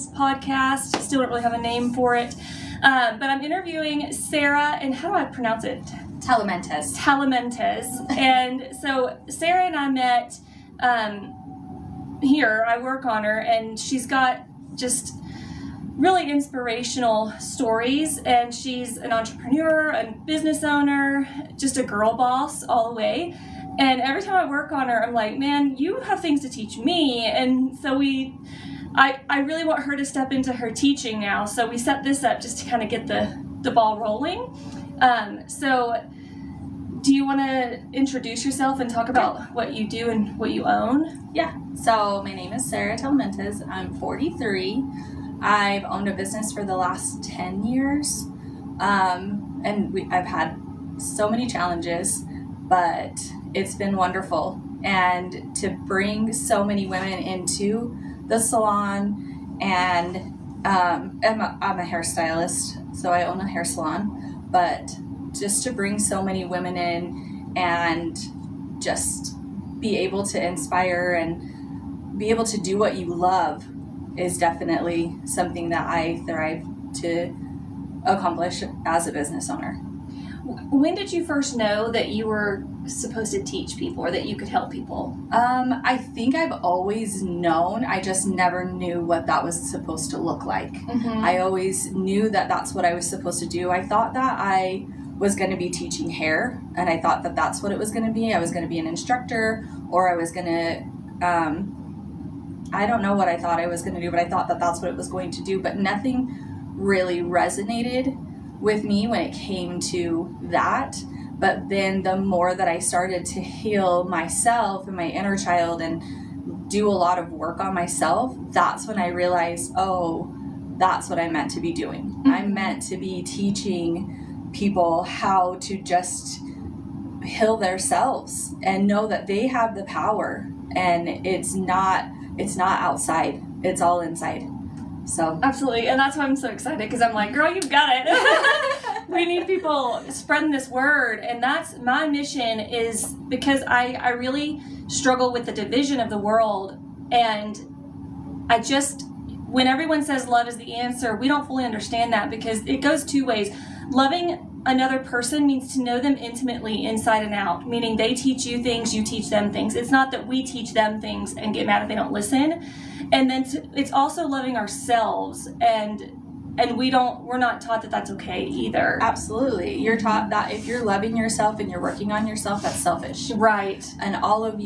podcast. Still don't really have a name for it. But I'm interviewing Sarah, and how do I pronounce it? Talamantez. And so Sarah and I met here. I work on her, and she's got just really inspirational stories, and she's an entrepreneur, a business owner, just a girl boss all the way. And every time I work on her, I'm like, man, you have things to teach me. And so I really want her to step into her teaching now. So we set this up just to kind of get the ball rolling. So do you want to introduce yourself and talk about what you do and what you own? Yeah. So my name is Sarah Talamantez. I'm 43. I've owned a business for the last 10 years. And I've had so many challenges, but it's been wonderful. And to bring so many women into the salon, and I'm a hairstylist, so I own a hair salon, but just to bring so many women in and just be able to inspire and be able to do what you love is definitely something that I thrive to accomplish as a business owner. When did you first know that you were supposed to teach people or that you could help people? I think I've always known. I just never knew what that was supposed to look like. Mm-hmm. I always knew that that's what I was supposed to do. I thought that I was going to be teaching hair, and I thought that that's what it was going to be. I was going to be an instructor, or I was going to, I don't know what I thought I was going to do, but I thought that that's what it was going to do. But nothing really resonated with me when it came to that. But then the more that I started to heal myself and my inner child and do a lot of work on myself, that's when I realized, oh, that's what I'm meant to be doing. Mm-hmm. I'm meant to be teaching people how to just heal themselves and know that they have the power, and it's not outside, it's all inside. So absolutely. And that's why I'm so excited, because I'm like, girl, you've got it. We need people spreading this word. And that's my mission, is because I really struggle with the division of the world. And when everyone says love is the answer, we don't fully understand that, because it goes two ways. Loving another person means to know them intimately inside and out, meaning they teach you things, you teach them things. It's not that we teach them things and get mad if they don't listen. And then it's also loving ourselves, and we're not taught that that's okay either. Absolutely. You're taught that if you're loving yourself and you're working on yourself, that's selfish. Right. And all of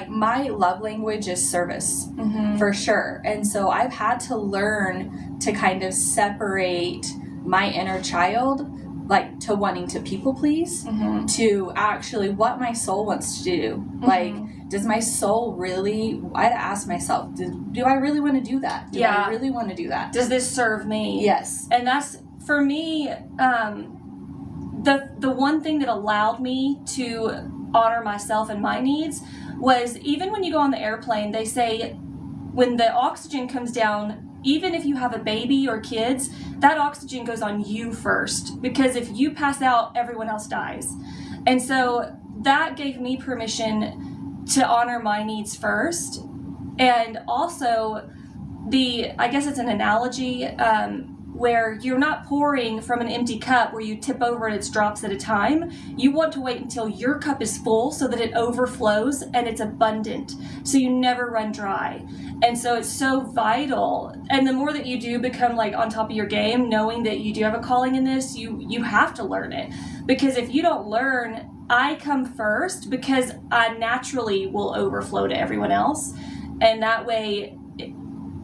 my love language is service, mm-hmm. for sure. And so I've had to learn to kind of separate my inner child, like, to wanting to people please, mm-hmm. to actually what my soul wants to do. Mm-hmm. Like, does my soul really, I had to ask myself, do I really want to do that? Do I really want to do that? Does this serve me? Yes. And that's, for me, the one thing that allowed me to honor myself and my needs was, even when you go on the airplane, they say when the oxygen comes down, even if you have a baby or kids, that oxygen goes on you first, because if you pass out, everyone else dies. And so that gave me permission to honor my needs first. And also, I guess it's an analogy, where you're not pouring from an empty cup where you tip over and it's drops at a time. You want to wait until your cup is full so that it overflows and it's abundant, so you never run dry. And so it's so vital. And the more that you do become like on top of your game, knowing that you do have a calling in this, you have to learn it. Because if you don't learn, I come first, because I naturally will overflow to everyone else. And that way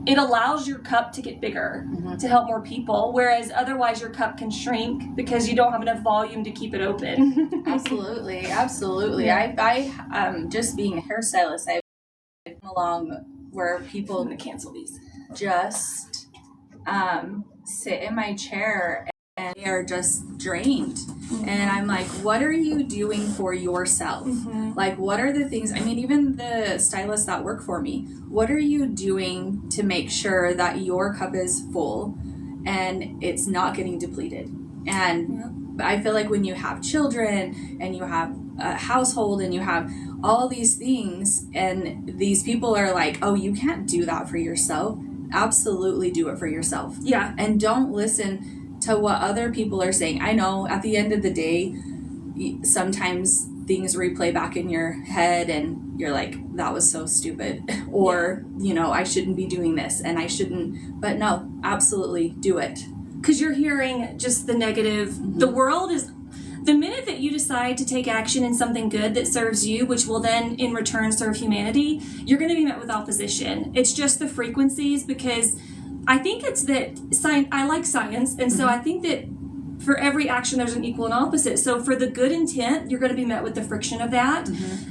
it allows your cup to get bigger, mm-hmm. to help more people, whereas otherwise your cup can shrink because you don't have enough volume to keep it open. Absolutely. Yeah. I just being a hairstylist, I've come along where people I'm gonna cancel these. Just sit in my chair and they are just drained. Mm-hmm. And I'm like, what are you doing for yourself? Mm-hmm. Like, what are the things, even the stylists that work for me, what are you doing to make sure that your cup is full and it's not getting depleted? And I feel like when you have children and you have a household and you have all these things and these people are like, oh, you can't do that for yourself, absolutely do it for yourself. Yeah. And don't listen to what other people are saying. I know at the end of the day, sometimes things replay back in your head and you're like, that was so stupid. Or, you know, I shouldn't be doing this and I shouldn't. But no, absolutely do it. Because you're hearing just the negative. Mm-hmm. The world is... The minute that you decide to take action in something good that serves you, which will then in return serve humanity, you're going to be met with opposition. It's just the frequencies, because I think it's that I like science, and so I think that for every action there's an equal and opposite. So for the good intent, you're going to be met with the friction of that,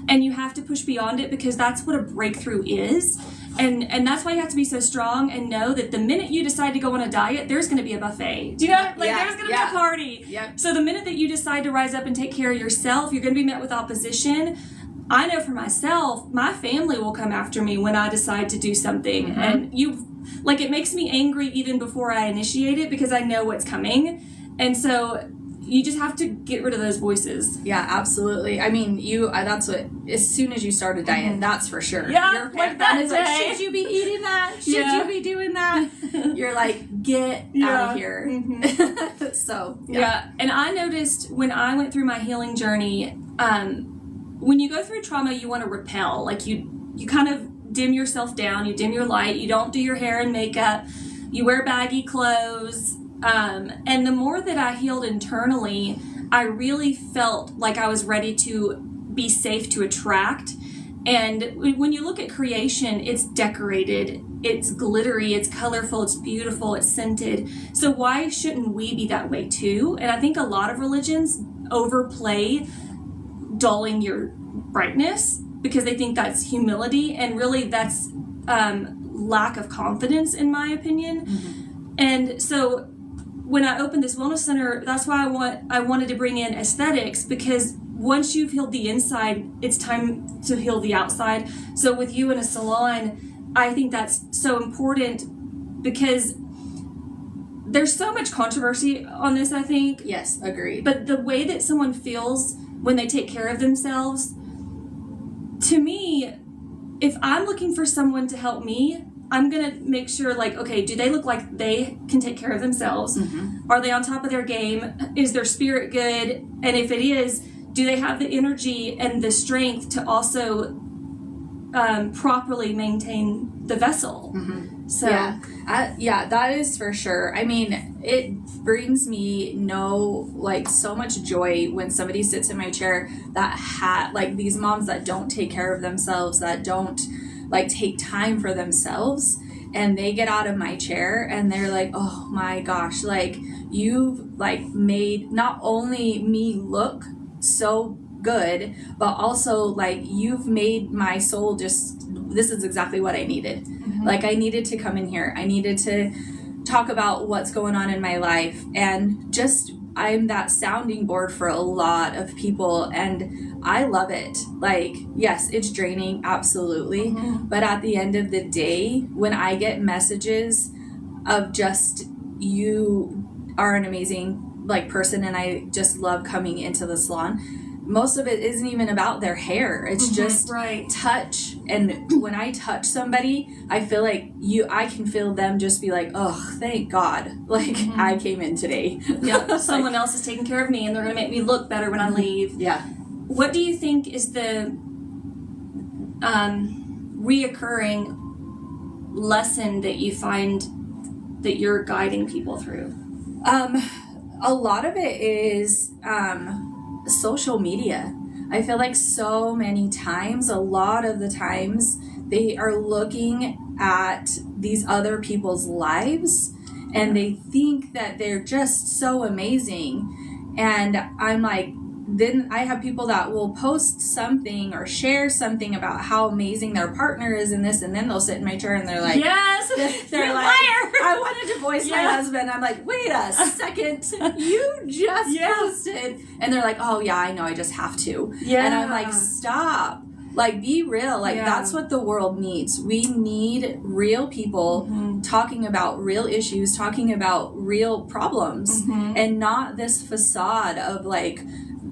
and you have to push beyond it, because that's what a breakthrough is. And that's why you have to be so strong and know that the minute you decide to go on a diet, there's going to be a buffet. Do you know? Like, there's going to be a party. Yep. So the minute that you decide to rise up and take care of yourself, you're going to be met with opposition. I know for myself, my family will come after me when I decide to do something. And it makes me angry even before I initiate it, because I know what's coming. And so you just have to get rid of those voices. Yeah, absolutely. I mean, that's what, as soon as you start a diet, that's for sure. Yeah, your like that is like, should you be eating that? Should you be doing that? You're like, get out of here. So, yeah. And I noticed when I went through my healing journey, when you go through trauma, you want to repel. Like, you kind of dim yourself down, you dim your light, you don't do your hair and makeup, you wear baggy clothes. And the more that I healed internally, I really felt like I was ready to be safe to attract. And when you look at creation, it's decorated, it's glittery, it's colorful, it's beautiful, it's scented. So why shouldn't we be that way too? And I think a lot of religions overplay dulling your brightness, because they think that's humility, and really that's lack of confidence, in my opinion. And so when I opened this wellness center, that's why I wanted to bring in aesthetics, because once you've healed the inside, it's time to heal the outside. So with you in a salon, I think that's so important, because there's so much controversy on this, I think. Yes, agreed. But the way that someone feels when they take care of themselves, to me, if I'm looking for someone to help me, I'm going to make sure, like, okay, do they look like they can take care of themselves? Are they on top of their game? Is their spirit good? And if it is, do they have the energy and the strength to also properly maintain the vessel? So yeah, that is for sure. I mean, it brings me so much joy when somebody sits in my chair that like these moms that don't take care of themselves, that don't like take time for themselves, and they get out of my chair and they're like, oh my gosh, like you've like made not only me look so good, but also like you've made my soul this is exactly what I needed. Like I needed to come in here. I needed to talk about what's going on in my life, and just I'm that sounding board for a lot of people, and I love it. Like, yes, it's draining, absolutely. But at the end of the day, when I get messages of just, you are an amazing like person and I just love coming into the salon, most of it isn't even about their hair. It's just touch. And when I touch somebody, I feel like I can feel them just be like, oh, thank God. Like, I came in today. Yeah, someone else is taking care of me, and they're going to make me look better when I leave. Yeah. What do you think is the reoccurring lesson that you find that you're guiding people through? A lot of it is social media. I feel like so many times, a lot of the times, they are looking at these other people's lives and they think that they're just so amazing. And I'm like, then I have people that will post something or share something about how amazing their partner is in this, and then they'll sit in my chair and they're like, yes, they're like, I wanted to voice my husband. I'm like, wait a second, you just posted, and they're like, oh yeah, I know, I just have to. And I'm like, stop. Like, be real. Like, that's what the world needs. We need real people talking about real issues, talking about real problems, and not this facade of like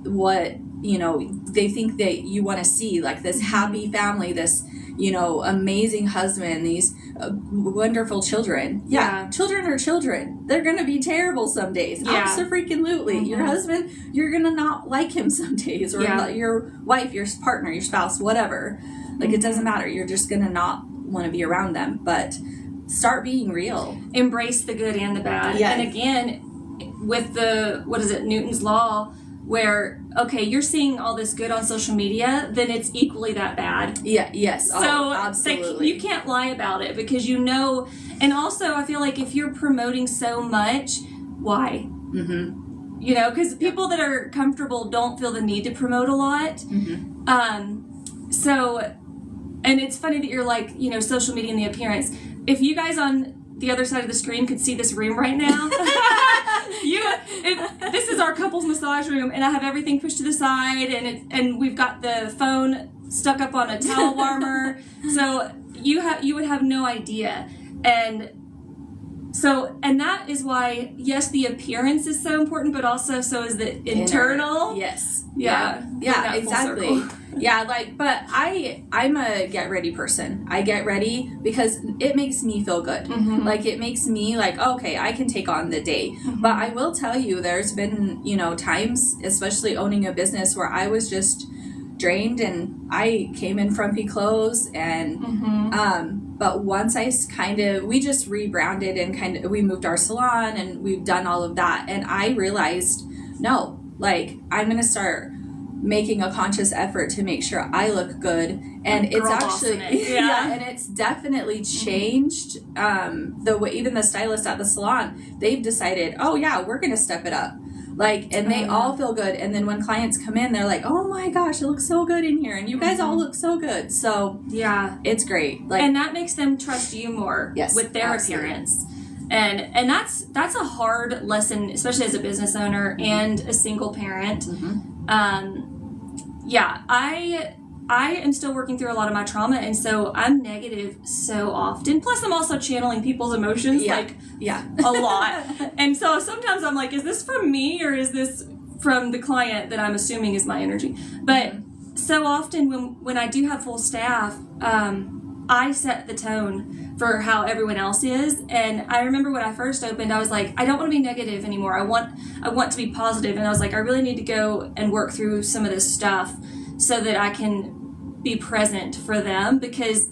what, you know, they think that you want to see, like this happy family, this, amazing husband, these wonderful children. Yeah, children are children. They're going to be terrible some days. Yeah. Abso-freaking-lutely. Mm-hmm. Your husband, you're going to not like him some days, or your wife, your partner, your spouse, whatever. Like, it doesn't matter. You're just going to not want to be around them. But start being real. Embrace the good and the bad. Yes. And again, with Newton's law, where, okay, you're seeing all this good on social media, then it's equally that bad. Yeah, yes. So absolutely. You can't lie about it, because and also I feel like if you're promoting so much, why? Mm-hmm. Because people that are comfortable don't feel the need to promote a lot. Mm-hmm. And it's funny that you're like, social media and the appearance. If you guys on the other side of the screen could see this room right now, this is our couples massage room, and I have everything pushed to the side, and we've got the phone stuck up on a towel warmer, so you would have no idea. And that is why, yes, the appearance is so important, but also so is the internal. Yes. Yeah, exactly. Yeah, but I'm a get ready person. I get ready because it makes me feel good. Mm-hmm. Like, it makes me like, okay, I can take on the day. Mm-hmm. But I will tell you, there's been, times, especially owning a business, where I was just drained and I came in frumpy clothes, and but once we just rebranded and we moved our salon and we've done all of that, and I realized, no, like, I'm going to start making a conscious effort to make sure I look good. And it's actually, and it's definitely changed the way, even the stylist at the salon, they've decided, oh yeah, we're going to step it up. Like, and they all feel good. And then when clients come in, they're like, oh my gosh, it looks so good in here. And you guys all look so good. So yeah, it's great. Like, and that makes them trust you more with their appearance. And that's a hard lesson, especially as a business owner and a single parent. Mm-hmm. I am still working through a lot of my trauma, and so I'm negative so often. Plus, I'm also channeling people's emotions a lot. And so sometimes I'm like, is this from me or is this from the client that I'm assuming is my energy? But so often when I do have full staff, I set the tone for how everyone else is. And I remember when I first opened, I was like, I don't want to be negative anymore. I want to be positive. And I was like, I really need to go and work through some of this stuff so that I can be present for them, because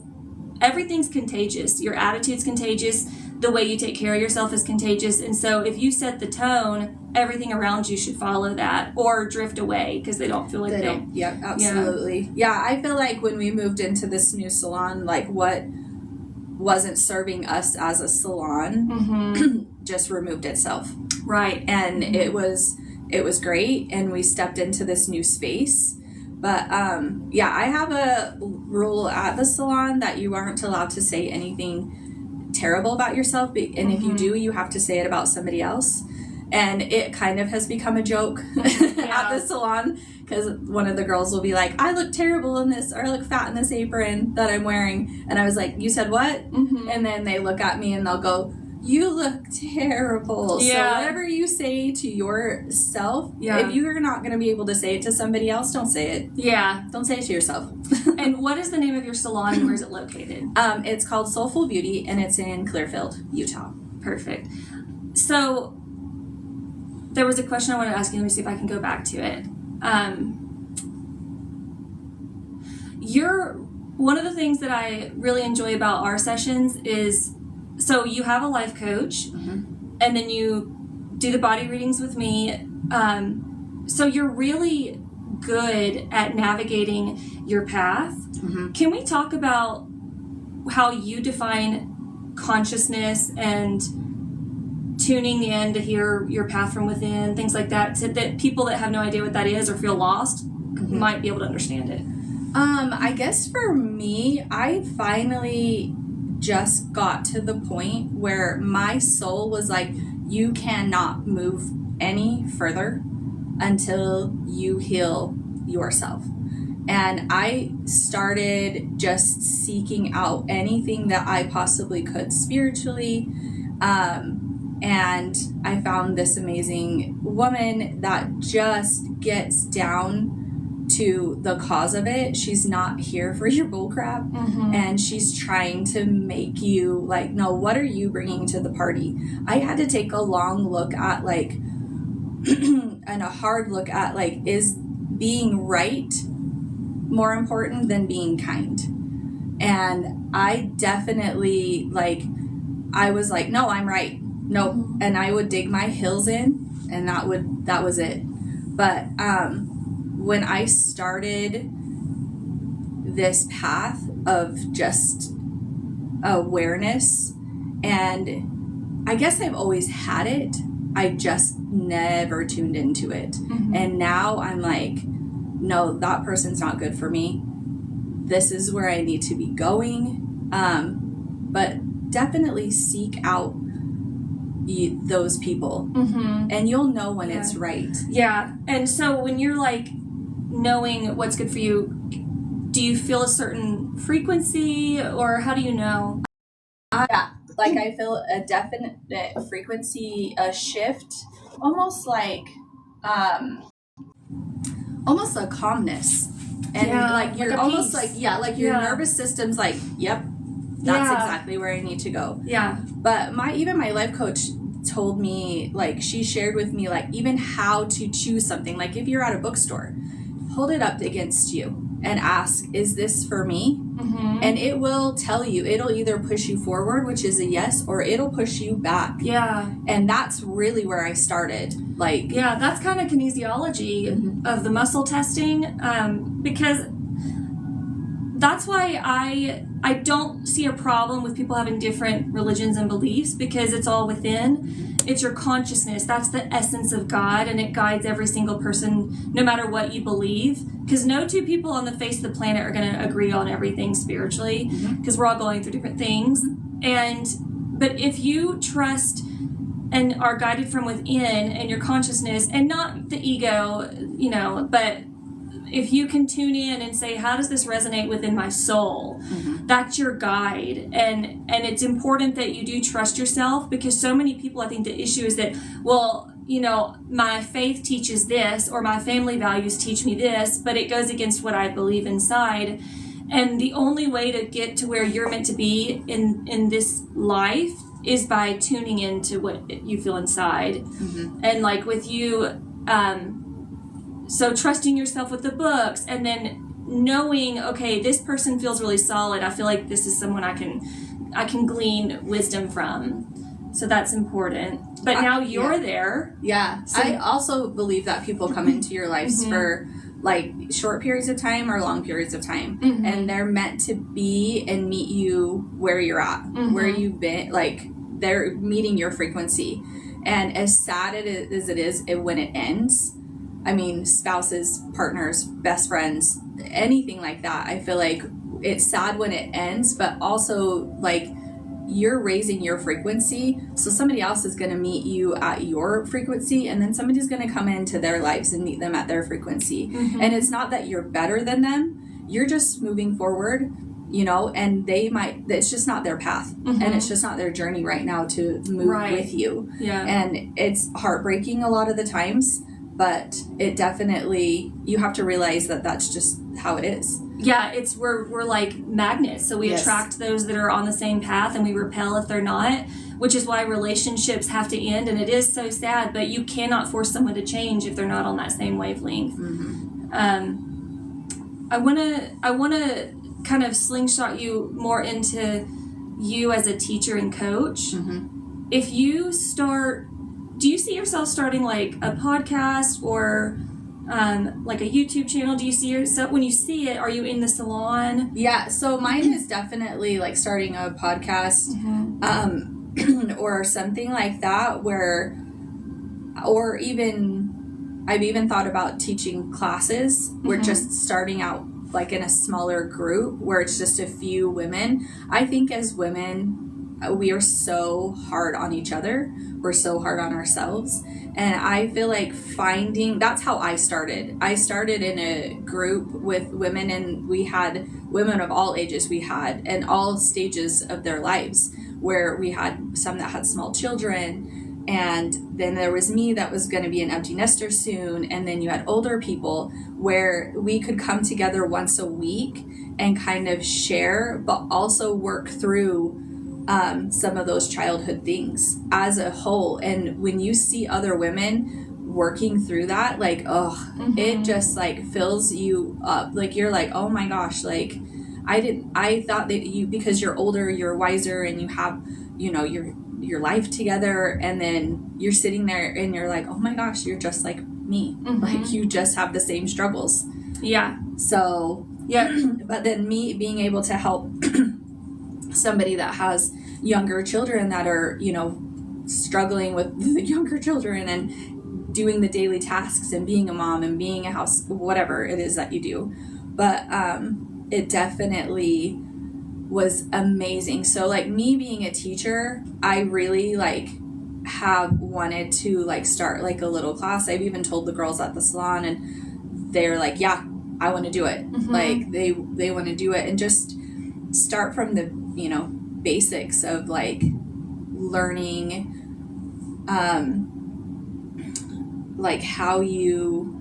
everything's contagious. Your attitude's contagious. The way you take care of yourself is contagious. And so if you set the tone, everything around you should follow that or drift away because they don't feel like they don't. Yeah, absolutely. Yeah, I feel like when we moved into this new salon, like, what wasn't serving us as a salon just removed itself. Right. And it was great, and we stepped into this new space. But I have a rule at the salon that you aren't allowed to say anything terrible about yourself, and if you do, you have to say it about somebody else. And it kind of has become a joke at the salon, because one of the girls will be like, I look terrible in this, or I look fat in this apron that I'm wearing. And I was like, you said what? Mm-hmm. And then they look at me and they'll go, you look terrible. Yeah. So whatever you say to yourself, if you're not going to be able to say it to somebody else, don't say it. Yeah. Don't say it to yourself. And what is the name of your salon, and where is it located? It's called Soulful Beauty, and it's in Clearfield, Utah. Perfect. So there was a question I wanted to ask you. Let me see if I can go back to it. One of the things that I really enjoy about our sessions is, so you have a life coach, and then you do the body readings with me. So you're really good at navigating your path. Mm-hmm. Can we talk about how you define consciousness and tuning in to hear your path from within, things like that, so that people that have no idea what that is or feel lost might be able to understand it? I guess for me, I finally just got to the point where my soul was like, you cannot move any further until you heal yourself. And I started just seeking out anything that I possibly could spiritually. And I found this amazing woman that just gets down to the cause of it. She's not here for your bullcrap. And she's trying to make you like, no, what are you bringing to the party? I had to take a long look at like, and a hard look at like, is being right more important than being kind? And I definitely like, I was like, no, I'm right. Nope. And I would dig my heels in, and that was it. But when I started this path of just awareness, and I guess I've always had it, I just never tuned into it. And now I'm like, no, that person's not good for me. This is where I need to be going. But definitely seek out those people, and you'll know when it's right. Yeah. And so when you're like knowing what's good for you, do you feel a certain frequency, or how do you know? Yeah, like I feel a definite frequency, a shift, almost like almost a calmness, and like you're like almost peace. Like your nervous system's like, yep, that's exactly where I need to go. But my life coach told me, like, she shared with me like even how to choose something. Like if you're at a bookstore, hold it up against you and ask, is this for me? And it will tell you. It'll either push you forward, which is a yes, or it'll push you back. And that's really where I started. Like, that's kind of kinesiology of the muscle testing, because that's why I don't see a problem with people having different religions and beliefs, because it's all within. It's your consciousness. That's the essence of God, and it guides every single person, no matter what you believe. Because no two people on the face of the planet are going to agree on everything spiritually, because we're all going through different things. But if you trust and are guided from within, and your consciousness, and not the ego, but if you can tune in and say, how does this resonate within my soul? That's your guide. And it's important that you do trust yourself, because so many people, I think the issue is that, well, my faith teaches this, or my family values teach me this, but it goes against what I believe inside. And the only way to get to where you're meant to be in this life is by tuning into what you feel inside. And like with you, so trusting yourself with the books, and then knowing, okay, this person feels really solid. I feel like this is someone I can glean wisdom from. So that's important. But now you're there. So I also believe that people come into your lives for like short periods of time or long periods of time, and they're meant to be and meet you where you're at, where you've been. Like they're meeting your frequency. And as sad as it is when it ends, I mean, spouses, partners, best friends, anything like that, I feel like it's sad when it ends, but also like you're raising your frequency, so somebody else is going to meet you at your frequency, and then somebody's going to come into their lives and meet them at their frequency. And it's not that you're better than them, you're just moving forward, and it's just not their path, and it's just not their journey right now to move with you. And it's heartbreaking a lot of the times, but it definitely, you have to realize that that's just how it is. We're like magnets, so we attract those that are on the same path, and we repel if they're not, which is why relationships have to end. And it is so sad, but you cannot force someone to change if they're not on that same wavelength. I want to kind of slingshot you more into you as a teacher and coach. If you do you see yourself starting like a podcast or like a YouTube channel? Do you see yourself, when you see it, are you in the salon? So mine is definitely like starting a podcast, or something like that, or even I've even thought about teaching classes. We're just starting out like in a smaller group where it's just a few women. I think as women, we are so hard on each other. We're so hard on ourselves. And I feel like that's how I started. I started in a group with women, and we had women of all ages, and all stages of their lives, where we had some that had small children, And then there was me that was going to be an empty nester soon. And then you had older people where we could come together once a week and kind of share, but also work through some of those childhood things as a whole. And when you see other women working through that, like, it just like fills you up. Like, you're like, oh my gosh, like I thought that you, because you're older, you're wiser, and you have, your life together, and then you're sitting there and you're like, oh my gosh, you're just like me. Like, you just have the same struggles. Yeah. So yeah. But then me being able to help somebody that has younger children that are, struggling with the younger children and doing the daily tasks and being a mom and being a house, whatever it is that you do. But it definitely was amazing. So like, me being a teacher, I really like have wanted to like start like a little class. I've even told the girls at the salon, and they're like, yeah, I want to do it. Like they want to do it, and just start from the basics of like learning like how you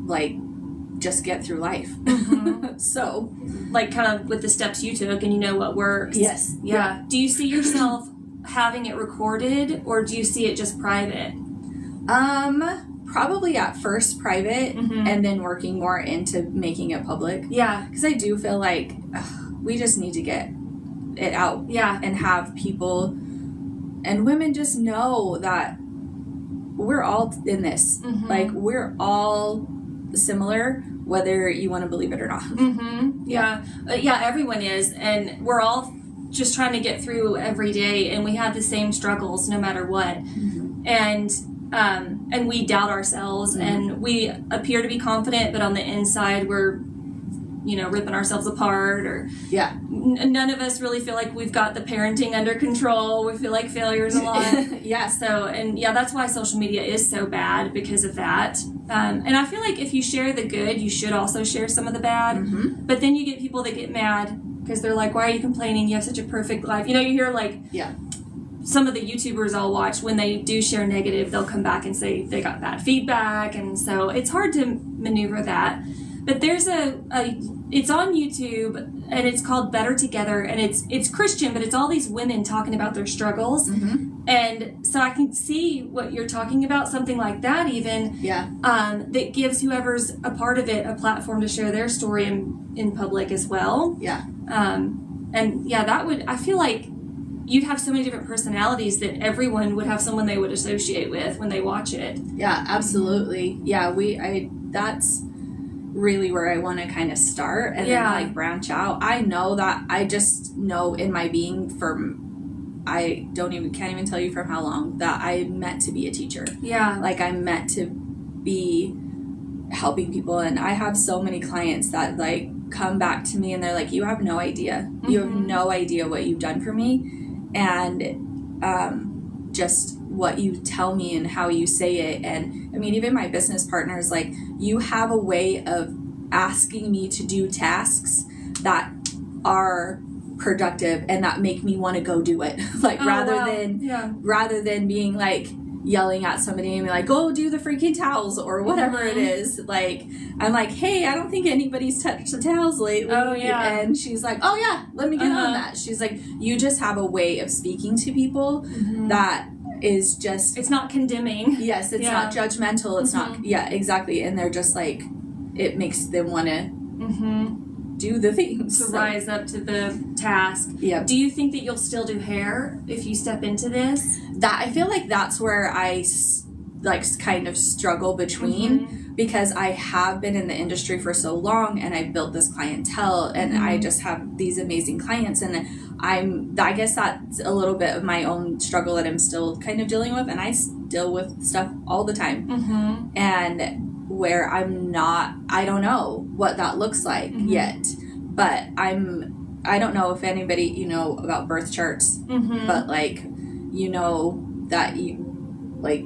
like just get through life. So like kind of with the steps you took, and what works. Yes. Yeah. Do you see yourself having it recorded, or do you see it just private? Probably at first private, and then working more into making it public. Yeah. Because I do feel like we just need to get it out. Yeah. And have people and women just know that we're all in this. Like, we're all similar, whether you want to believe it or not. Yeah. Everyone is, and we're all just trying to get through every day, and we have the same struggles no matter what. And we doubt ourselves, and we appear to be confident, but on the inside we're ripping ourselves apart, or none of us really feel like we've got the parenting under control. We feel like failures a lot. That's why social media is so bad, because of that. And I feel like if you share the good, you should also share some of the bad. But then you get people that get mad because they're like, why are you complaining? You have such a perfect life. You hear like some of the YouTubers I'll watch, when they do share negative, they'll come back and say they got bad feedback. And so it's hard to maneuver that. But there's it's on YouTube, and it's called Better Together, and it's Christian, but it's all these women talking about their struggles. And so I can see what you're talking about, something like that even, that gives whoever's a part of it a platform to share their story in public as well. That would, I feel like you'd have so many different personalities that everyone would have someone they would associate with when they watch it. Yeah, absolutely. Yeah, that's really where I want to kind of start, and then like branch out. I know that, I just know in my being, I can't even tell you from how long, that I meant to be a teacher. Like, I'm meant to be helping people. And I have so many clients that like come back to me and they're like, you have no idea. You have no idea what you've done for me. And just what you tell me and how you say it. And I mean, even my business partners, like, you have a way of asking me to do tasks that are productive and that make me want to go do it. Like, rather than being like yelling at somebody and be like, go do the freaking towels or whatever it is. Like, I'm like, hey, I don't think anybody's touched the towels lately. And she's like, oh yeah, let me get on that. She's like, you just have a way of speaking to people that is just, it's not condemning. Yes, it's not judgmental. It's not, exactly. And they're just like, it makes them want to do the things. To rise up to the task. Do you think that you'll still do hair if you step into this? That, I feel like that's where I like kind of struggle between, because I have been in the industry for so long, and I've built this clientele, and I just have these amazing clients, and I guess that's a little bit of my own struggle that I'm still kind of dealing with, and I deal with stuff all the time. And where I don't know what that looks like yet, but I don't know if anybody, about birth charts, but like, that you like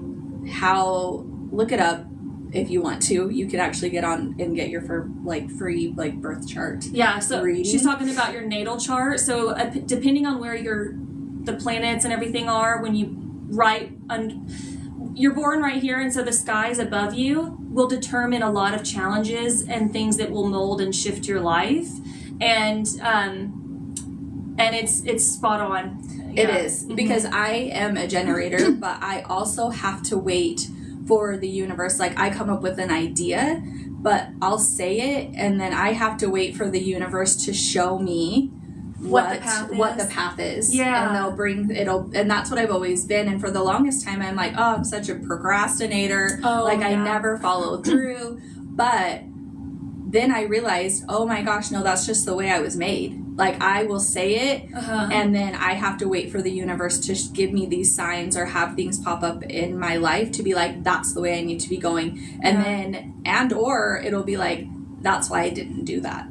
how, look it up if you want to. You can actually get on and get your free birth chart. So reading. She's talking about your natal chart. So depending on where the planets and everything are, when you you're born right here, and so the skies above you will determine a lot of challenges and things that will mold and shift your life. And it's spot on. Yeah. It is, because I am a generator, but I also have to wait for the universe. Like, I come up with an idea, but I'll say it, and then I have to wait for the universe to show me what the path is. Yeah. And and that's what I've always been. And for the longest time, I'm like, oh, I'm such a procrastinator. I never follow through. But then I realized, oh my gosh, no, that's just the way I was made. Like, I will say it, and then I have to wait for the universe to give me these signs or have things pop up in my life to be like, that's the way I need to be going. And or it'll be like, that's why I didn't do that.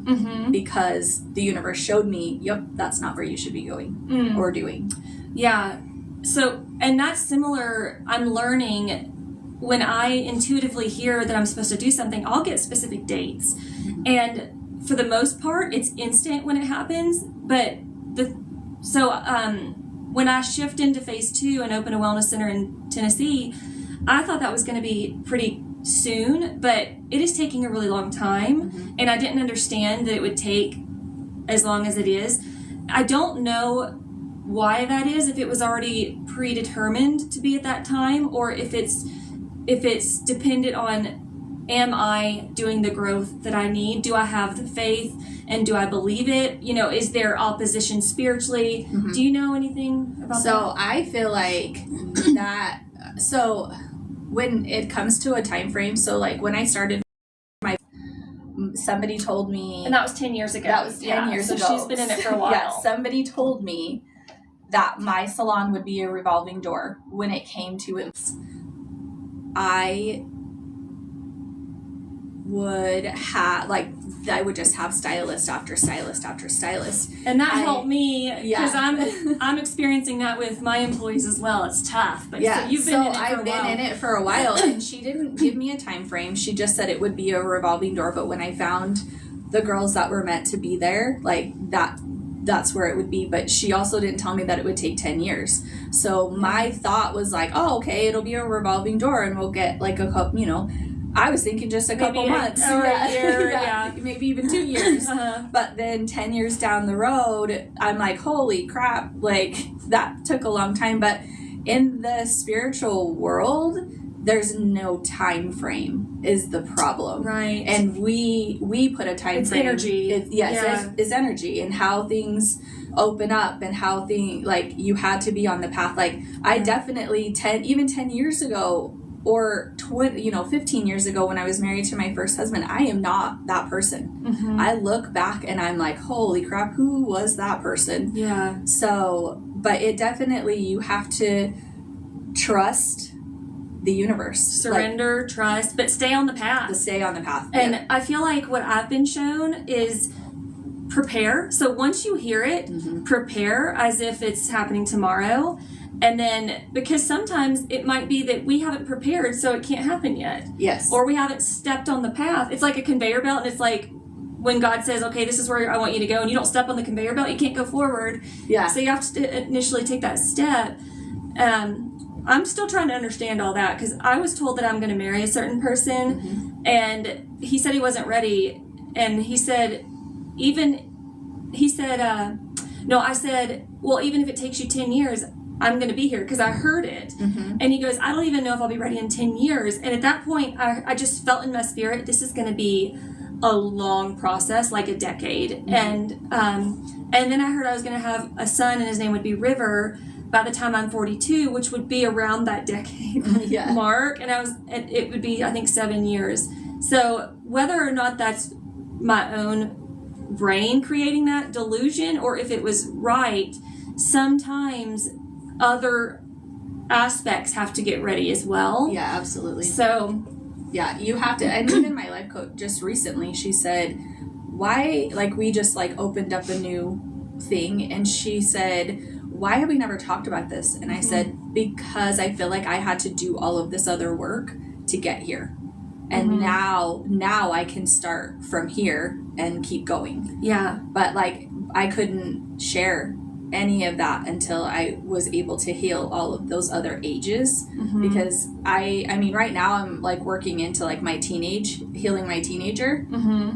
Because the universe showed me, yep, that's not where you should be going or doing. Yeah. So, and that's similar. I'm learning when I intuitively hear that I'm supposed to do something, I'll get specific dates. And for the most part, it's instant when it happens. But when I shift into phase 2 and open a wellness center in Tennessee, I thought that was going to be pretty soon, but it is taking a really long time. And I didn't understand that it would take as long as it is. I don't know why that is, if it was already predetermined to be at that time, or if it's dependent on, am I doing the growth that I need? Do I have the faith, and do I believe it? Is there opposition spiritually? Do you know anything about that? So I feel like that. So when it comes to a time frame, so like when I started, somebody told me, and that was 10 years ago. That was 10 years ago. So she's been in it for a while. Yeah, somebody told me that my salon would be a revolving door when it came to it. I would just have stylist after stylist after stylist, and that helped me because I'm experiencing that with my employees as well. It's tough, but so you've been in it for a while. I've been in it for a while, and she didn't give me a time frame. She just said it would be a revolving door. But when I found the girls that were meant to be there, like that's where it would be. But she also didn't tell me that it would take 10 years. So my thought was like, oh, okay, it'll be a revolving door, and we'll get like a couple, I was thinking just a couple months. Or a year, maybe even 2 years. But then 10 years down the road, I'm like, holy crap, like that took a long time. But in the spiritual world, there's no time frame is the problem. Right. And we put a time frame. Energy. It's energy, and how things open up, and how things, like, you had to be on the path. Like, I definitely 10 years ago, or 15 years ago when I was married to my first husband, I am not that person. I look back and I'm like, holy crap, who was that person? Yeah. So, but it definitely, you have to trust the universe. Surrender, trust, but stay on the path. And I feel like what I've been shown is prepare. So once you hear it, prepare as if it's happening tomorrow. And then, because sometimes it might be that we haven't prepared, so it can't happen yet. Yes. Or we haven't stepped on the path. It's like a conveyor belt, and it's like when God says, okay, this is where I want you to go, and you don't step on the conveyor belt, you can't go forward. Yeah. So you have to initially take that step. I'm still trying to understand all that, because I was told that I'm going to marry a certain person, and he said he wasn't ready, and I said, well, even if it takes you 10 years, I'm going to be here, because I heard it. And he goes, I don't even know if I'll be ready in 10 years. And at that point, I just felt in my spirit, this is going to be a long process, like a decade. And then I heard I was going to have a son, and his name would be River by the time I'm 42, which would be around that decade mark. And it would be, I think, 7 years. So whether or not that's my own brain creating that delusion, or if it was right, sometimes other aspects have to get ready as well. Yeah, absolutely. So, yeah, you have to. And even my life coach just recently, she said, why, like, we just like opened up a new thing, and she said, why have we never talked about this? And I said, because I feel like I had to do all of this other work to get here. And now I can start from here and keep going. Yeah. But like, I couldn't share any of that until I was able to heal all of those other ages. Because I mean, right now I'm like working into like healing my teenager.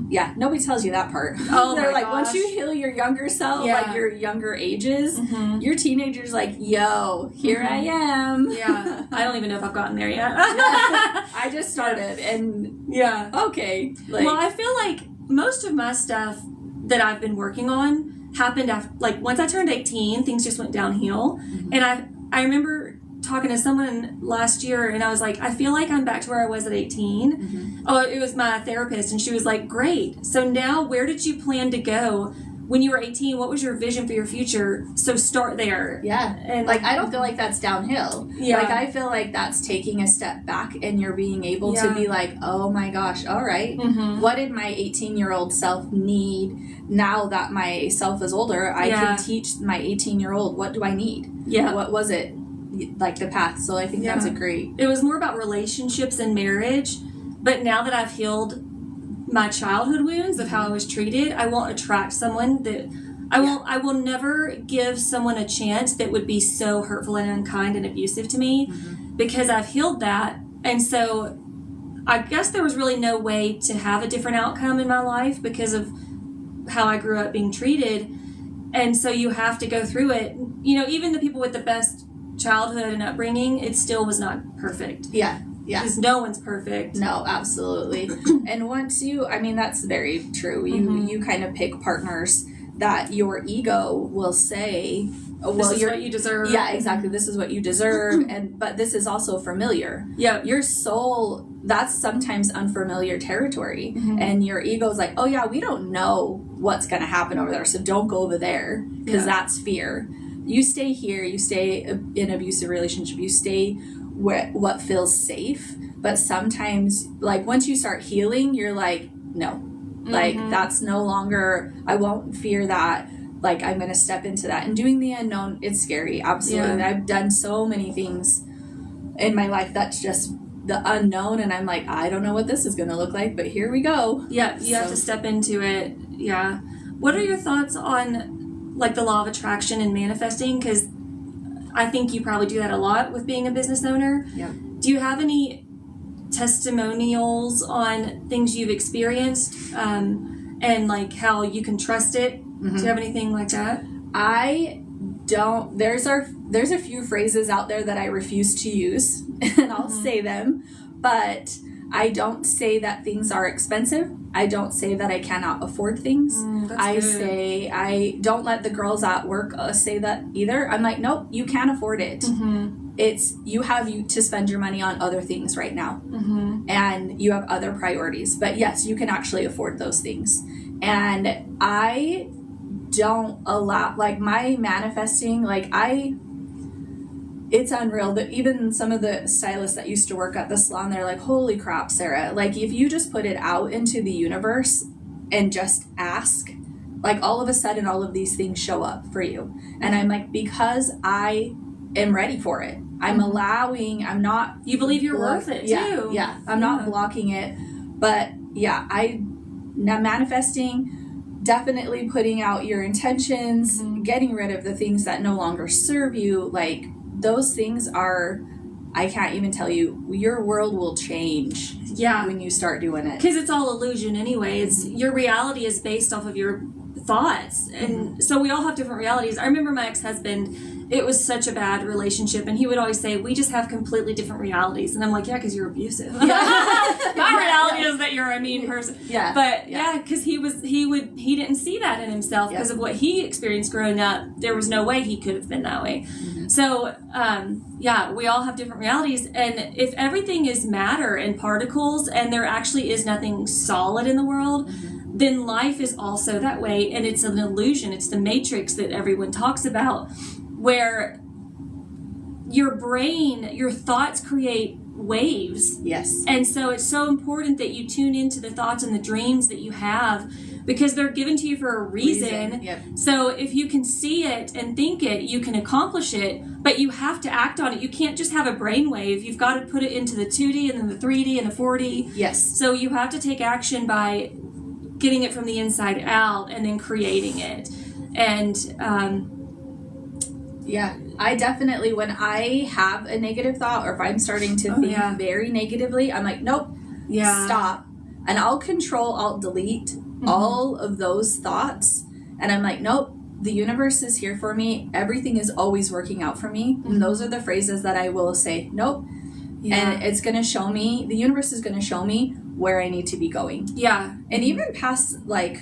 Yeah, nobody tells you that part. Oh, they're my like, gosh. once you heal your younger self, like your younger ages, your teenager's like, yo, here I am. Yeah, I don't even know if I've gotten there yet. I just started, and okay. Like, well, I feel like most of my stuff that I've been working on happened after, like, once I turned 18, things just went downhill. And I remember talking to someone last year, and I was like, I feel like I'm back to where I was at 18. Oh, it was my therapist, and she was like, great. So now where did you plan to go when you were 18? What was your vision for your future? So start there. Yeah. And like, I don't feel like that's downhill. Yeah. Like, I feel like that's taking a step back, and you're being able to be like, oh my gosh, all right. What did my 18-year-old self need? Now that my self is older, I can teach my 18-year-old, what do I need? Yeah. What was it? Like the path. So I think that's a great. It was more about relationships and marriage. But now that I've healed my childhood wounds of how I was treated, I won't attract someone that I will never give someone a chance that would be so hurtful and unkind and abusive to me, because I've healed that. And so I guess there was really no way to have a different outcome in my life because of how I grew up being treated. And so you have to go through it. You know, even the people with the best childhood and upbringing, it still was not perfect. Yeah. Because no one's perfect. No, absolutely. And once I mean, that's very true. You kind of pick partners that your ego will say, well, this is what you deserve. Yeah, exactly. This is what you deserve. But this is also familiar. Yeah. Your soul, that's sometimes unfamiliar territory. And your ego's like, oh yeah, we don't know what's going to happen over there, so don't go over there, because that's fear. You stay here, you stay in an abusive relationship, you stay what feels safe. But sometimes, like, once you start healing, you're like, no, like, that's no longer, I won't fear that. Like, I'm going to step into that. And doing the unknown, it's scary. Absolutely. Yeah. I've done so many things in my life that's just the unknown. And I'm like, I don't know what this is going to look like, but here we go. Yeah. You have to step into it. Yeah. What are your thoughts on, like, the law of attraction and manifesting? Because I think you probably do that a lot with being a business owner. Yeah. Do you have any testimonials on things you've experienced, and like how you can trust it? Do you have anything like that? I don't. There's a few phrases out there that I refuse to use, and I'll say them, but I don't say that things are expensive. I don't say that I cannot afford things. I say, I don't let the girls at work say that either. I'm like, nope, you can't afford it. It's, you have to spend your money on other things right now. And you have other priorities. But yes, you can actually afford those things. And I don't allow, like, my manifesting, like, it's unreal that even some of the stylists that used to work at the salon, they're like, holy crap, Sarah, like, if you just put it out into the universe and just ask, like, all of a sudden all of these things show up for you. And I'm like, because I am ready for it. I'm allowing, I'm not, you believe you're worth it too. Yeah. I'm not blocking it. But yeah, now manifesting, definitely putting out your intentions, getting rid of the things that no longer serve you. Like, those things are, I can't even tell you, your world will change when you start doing it. Because it's all illusion anyway. It's your reality is based off of your thoughts. And so we all have different realities. I remember my ex-husband, it was such a bad relationship, and he would always say, we just have completely different realities. And I'm like, yeah, because you're abusive. My reality is that you're a mean person. But because he didn't see that in himself because of what he experienced growing up. There was no way he could have been that way. So we all have different realities. And if everything is matter and particles, and there actually is nothing solid in the world, then life is also that way. And it's an illusion. It's the matrix that everyone talks about, where your brain, your thoughts create waves. Yes. And so it's so important that you tune into the thoughts and the dreams that you have, because they're given to you for a reason. So if you can see it and think it, you can accomplish it, but you have to act on it. You can't just have a brainwave. You've got to put it into the 2D and then the 3D and the 4D. Yes. So you have to take action by getting it from the inside out and then creating it. And Yeah, I definitely, when I have a negative thought or if I'm starting to think very negatively, I'm like, nope, stop. And I'll Alt delete all of those thoughts. And I'm like, nope, the universe is here for me. Everything is always working out for me. And those are the phrases that I will say, nope. And it's going to show me, the universe is going to show me where I need to be going. Yeah. And even past like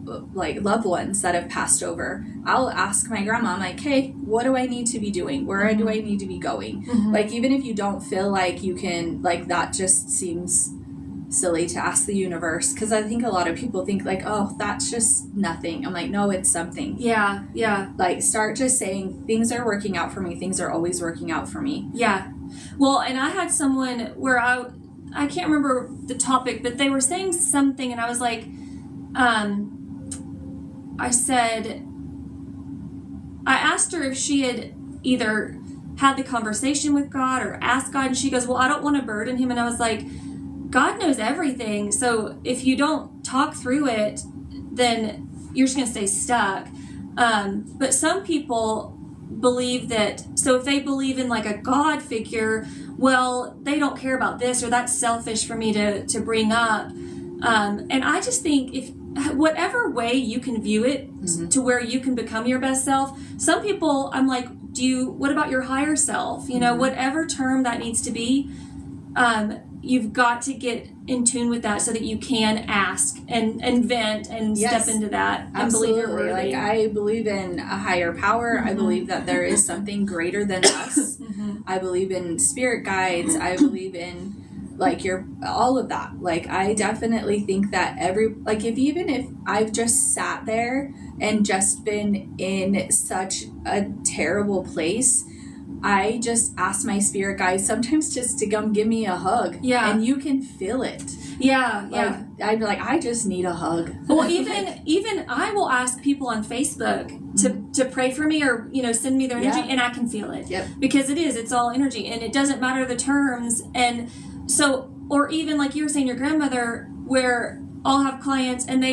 loved ones that have passed over, I'll ask my grandma, I'm like, hey, what do I need to be doing? Where do I need to be going? Like, even if you don't feel like you can, like, that just seems silly to ask the universe, because I think a lot of people think like, oh, that's just nothing. I'm like, no, it's something. Yeah. Like, start just saying things are working out for me. Things are always working out for me. Yeah. Well, and I had someone where I can't remember the topic, but they were saying something, and I was like, I asked her if she had either had the conversation with God or asked God, and she goes, well, I don't want to burden him. And I was like, God knows everything. So if you don't talk through it, then you're just going to stay stuck. But some people believe that, so if they believe in like a God figure, well, they don't care about this, or that's selfish for me to bring up. And I just think if whatever way you can view it to where you can become your best self, some people, I'm like, what about your higher self? You know, whatever term that needs to be, you've got to get in tune with that so that you can ask and vent and step into that. Absolutely. And believe you're worthy. Like, I believe in a higher power. I believe that there is something greater than us. I believe in spirit guides. I believe in like all of that. Like, I definitely think that if I've just sat there and just been in such a terrible place, I just ask my spirit guides sometimes just to come give me a hug. Yeah. And you can feel it. Yeah. I'd be like, I just need a hug. Well, even I will ask people on Facebook to pray for me, or, you know, send me their energy, and I can feel it. Yep. Because it's all energy, and it doesn't matter the terms. And so, or even like you were saying, your grandmother, where I'll have clients and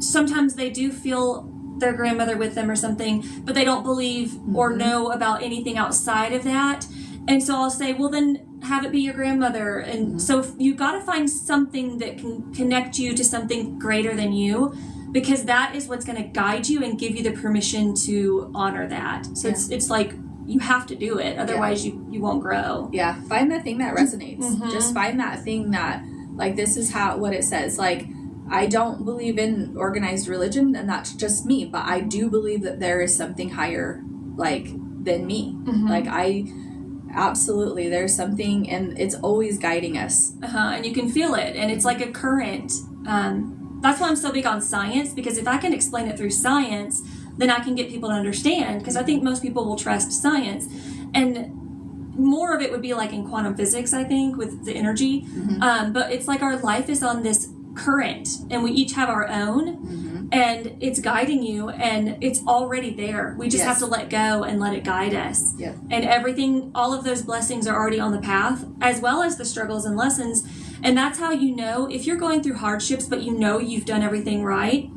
sometimes they do feel their grandmother with them or something, but they don't believe or know about anything outside of that. And so I'll say, well, then have it be your grandmother. And so you've got to find something that can connect you to something greater than you, because that is what's going to guide you and give you the permission to honor that. So it's like, you have to do it. Otherwise you won't grow. Yeah. Find that thing that resonates. Just find that thing that, like, this is what it says. Like, I don't believe in organized religion, and that's just me, but I do believe that there is something higher, like, than me. Like, absolutely, there's something, and it's always guiding us. And you can feel it, and it's like a current. That's why I'm so big on science, because if I can explain it through science, then I can get people to understand, because I think most people will trust science. And more of it would be like in quantum physics, I think, with the energy. But it's like our life is on this current, and we each have our own, and it's guiding you, and it's already there. We just have to let go and let it guide us. And everything, all of those blessings are already on the path, as well as the struggles and lessons. And that's how you know, if you're going through hardships but you know you've done everything right,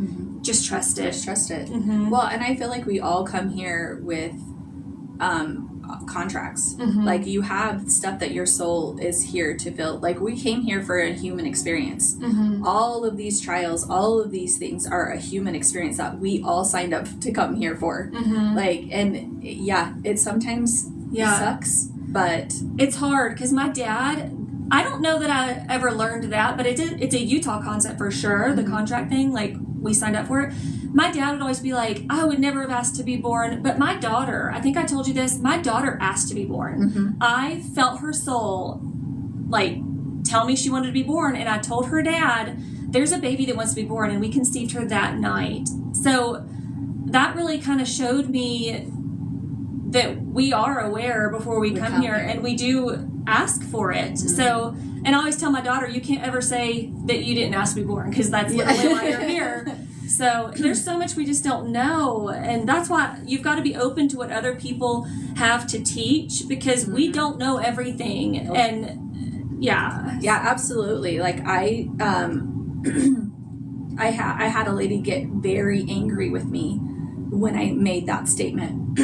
just trust it. Well, and I feel like we all come here with contracts. Like, you have stuff that your soul is here to fill. Like, we came here for a human experience. All of these trials, all of these things are a human experience that we all signed up to come here for. Like, and it sometimes sucks, but it's hard, because my dad, I don't know that I ever learned that, but it's a Utah concept for sure, the contract thing. Like, we signed up for it. My dad would always be like, I would never have asked to be born. But my daughter, I think I told you this, my daughter asked to be born. I felt her soul, like, tell me she wanted to be born. And I told her dad, there's a baby that wants to be born. And we conceived her that night. So that really kind of showed me that we are aware before we come here. And we do ask for it. So, and I always tell my daughter, you can't ever say that you didn't ask to be born, because that's literally why you're here. So there's so much we just don't know, and that's why you've got to be open to what other people have to teach, because we don't know everything. And absolutely. Like, I had a lady get very angry with me when I made that statement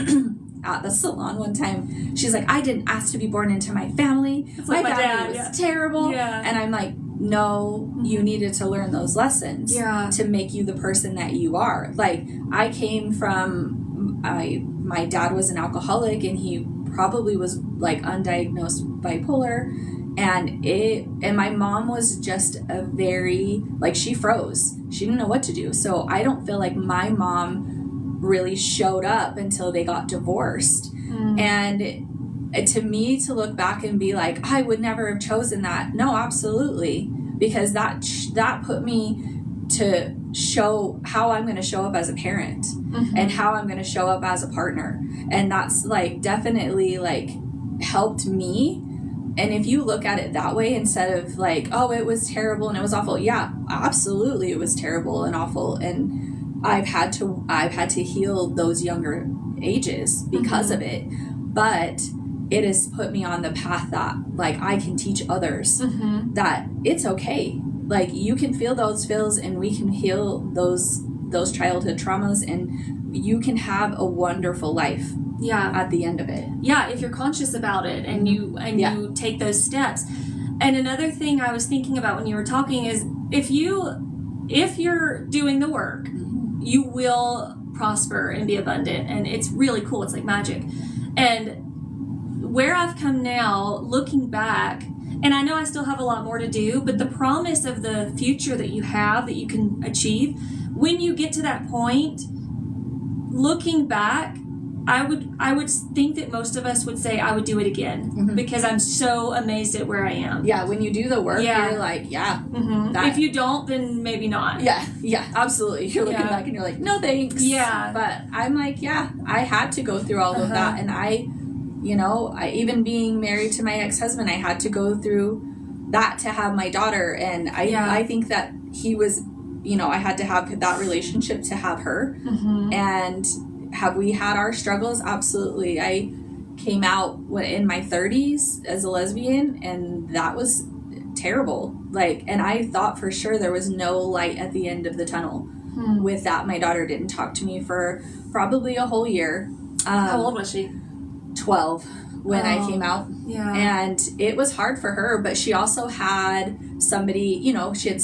at the salon one time, she's like, I didn't ask to be born into my family. It's like my family dad was terrible. Yeah. And I'm like, no, you needed to learn those lessons to make you the person that you are. Like, I came from, my dad was an alcoholic, and he probably was like undiagnosed bipolar. And my mom was just a very, like, she froze. She didn't know what to do. So I don't feel like my mom really showed up until they got divorced. And to me, to look back and be like, I would never have chosen that. No, absolutely. Because that put me to show how I'm going to show up as a parent and how I'm going to show up as a partner. And that's like definitely like helped me. And if you look at it that way, instead of like, oh, it was terrible and it was awful. Yeah, absolutely. It was terrible and awful. And I've had to heal those younger ages because of it. But it has put me on the path that like I can teach others that it's okay. Like, you can feel those feels, and we can heal those childhood traumas, and you can have a wonderful life. Yeah. At the end of it. Yeah, if you're conscious about it and you take those steps. And another thing I was thinking about when you were talking is if you're doing the work, you will prosper and be abundant, and it's really cool. It's like magic. And where I've come now, looking back, and I know I still have a lot more to do, but the promise of the future that you have, that you can achieve, when you get to that point, looking back, I would think that most of us would say I would do it again because I'm so amazed at where I am. Yeah, when you do the work, you're like, if you don't, then maybe not. Yeah, absolutely. You're looking back and you're like, no thanks. Yeah. But I'm like, I had to go through all of that. And I even being married to my ex-husband, I had to go through that to have my daughter. And I think that he was, I had to have that relationship to have her. And have we had our struggles? Absolutely. I came out in my 30s as a lesbian, and that was terrible. Like, and I thought for sure there was no light at the end of the tunnel. With that, my daughter didn't talk to me for probably a whole year. How old was she? 12 when I came out. Yeah. And it was hard for her, but she also had somebody, she had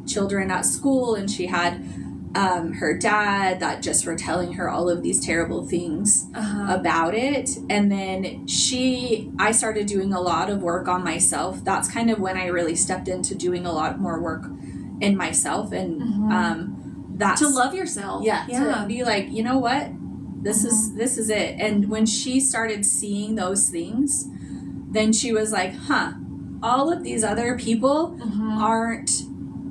children at school, and she had her dad that just were telling her all of these terrible things about it. And then I started doing a lot of work on myself. That's kind of when I really stepped into doing a lot more work in myself. And that's to love yourself. Yeah. To be like, you know what? This is it. And when she started seeing those things, then she was like, all of these other people aren't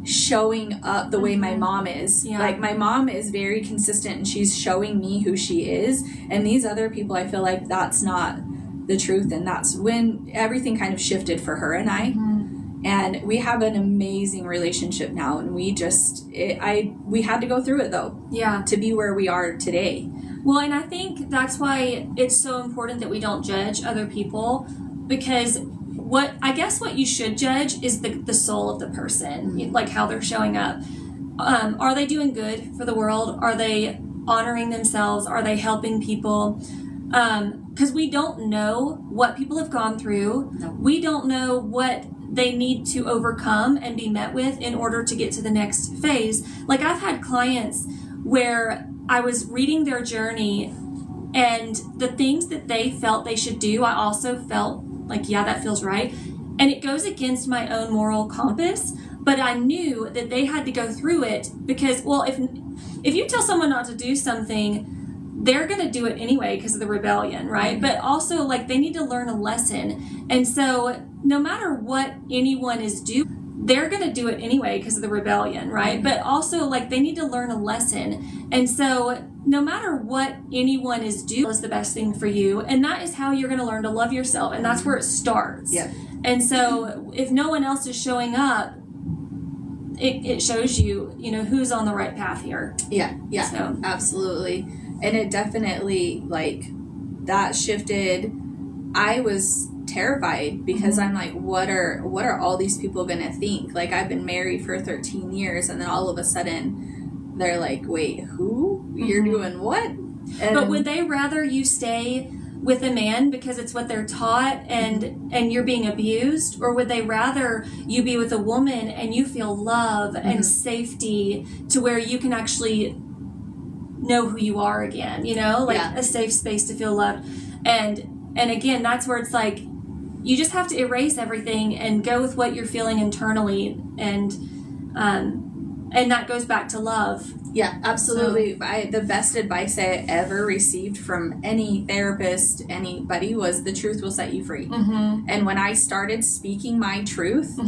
showing up the way my mom is. Like, my mom is very consistent, and she's showing me who she is, and these other people, I feel like that's not the truth. And that's when everything kind of shifted for her and I. And we have an amazing relationship now, and we had to go through it though to be where we are today. Well, and I think that's why it's so important that we don't judge other people, because what you should judge is the soul of the person, like how they're showing up. Are they doing good for the world? Are they honoring themselves? Are they helping people? Because we don't know what people have gone through. No. We don't know what they need to overcome and be met with in order to get to the next phase. Like, I've had clients where I was reading their journey, and the things that they felt they should do, I also felt like, yeah, that feels right. And it goes against my own moral compass, but I knew that they had to go through it because, well, if you tell someone not to do something, they're going to do it anyway because of the rebellion, right? But also, like, they need to learn a lesson. And so no matter what anyone is doing, they're going to do it anyway because of the rebellion, right? But also, like, they need to learn a lesson. And so no matter what anyone is doing is the best thing for you. And that is how you're going to learn to love yourself. And that's where it starts. Yeah. And so if no one else is showing up, it shows you, who's on the right path here. Yeah, so. Absolutely. And it definitely, like, that shifted. I was terrified because I'm like, what are all these people going to think? Like, I've been married for 13 years, and then all of a sudden they're like, wait, who? you're doing what? But would they rather you stay with a man because it's what they're taught and you're being abused, or would they rather you be with a woman and you feel love and safety to where you can actually know who you are again, you know, like a safe space to feel loved? And again, that's where it's like you just have to erase everything and go with what you're feeling internally, and that goes back to love. Yeah, absolutely. The best advice I ever received from any therapist, anybody, was the truth will set you free. And when I started speaking my truth,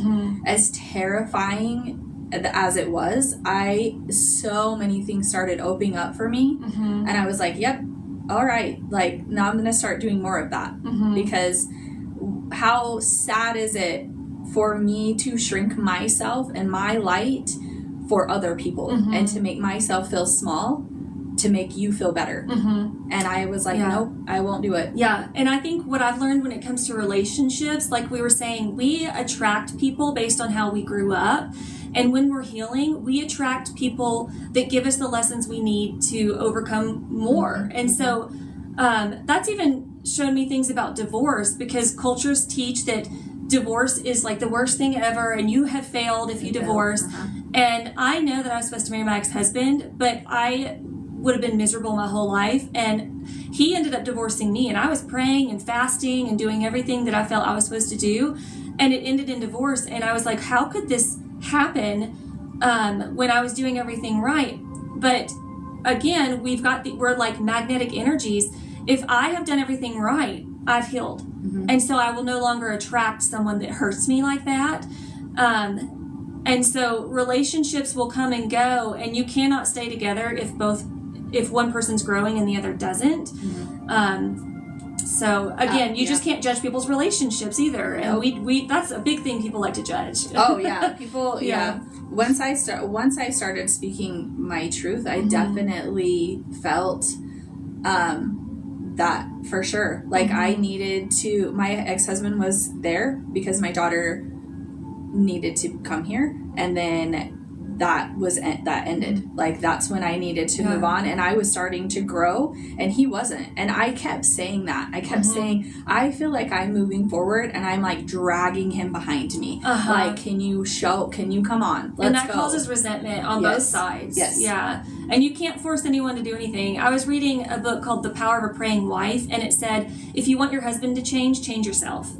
as terrifying as it was, so many things started opening up for me. And I was like, yep, all right. Like, now I'm going to start doing more of that. Because how sad is it for me to shrink myself and my light for other people and to make myself feel small to make you feel better. And I was like, nope, I won't do it. Yeah. And I think what I've learned when it comes to relationships, like we were saying, we attract people based on how we grew up. And when we're healing, we attract people that give us the lessons we need to overcome more. And so that's even shown me things about divorce, because cultures teach that divorce is like the worst thing ever and you have failed if you divorce. And I know that I was supposed to marry my ex-husband, but I would have been miserable my whole life, and he ended up divorcing me, and I was praying and fasting and doing everything that I felt I was supposed to do, and it ended in divorce. And I was like, how could this happen when I was doing everything right? But again, we're like magnetic energies. If I have done everything right, I've healed. And so I will no longer attract someone that hurts me like that. And so relationships will come and go, and you cannot stay together if one person's growing and the other doesn't. So again, you just can't judge people's relationships either. And we that's a big thing people like to judge. Oh yeah. People, Once I started speaking my truth, I definitely felt that for sure. Like I needed to, my ex-husband was there because my daughter needed to come here, and then that ended. Like that's when I needed to move on, and I was starting to grow and he wasn't. And I kept saying that. I kept saying, I feel like I'm moving forward and I'm like dragging him behind me. Like, can you come on? Let's and that go. causes resentment on both sides. Yes. Yeah. And you can't force anyone to do anything. I was reading a book called The Power of a Praying Wife, and it said, if you want your husband to change yourself.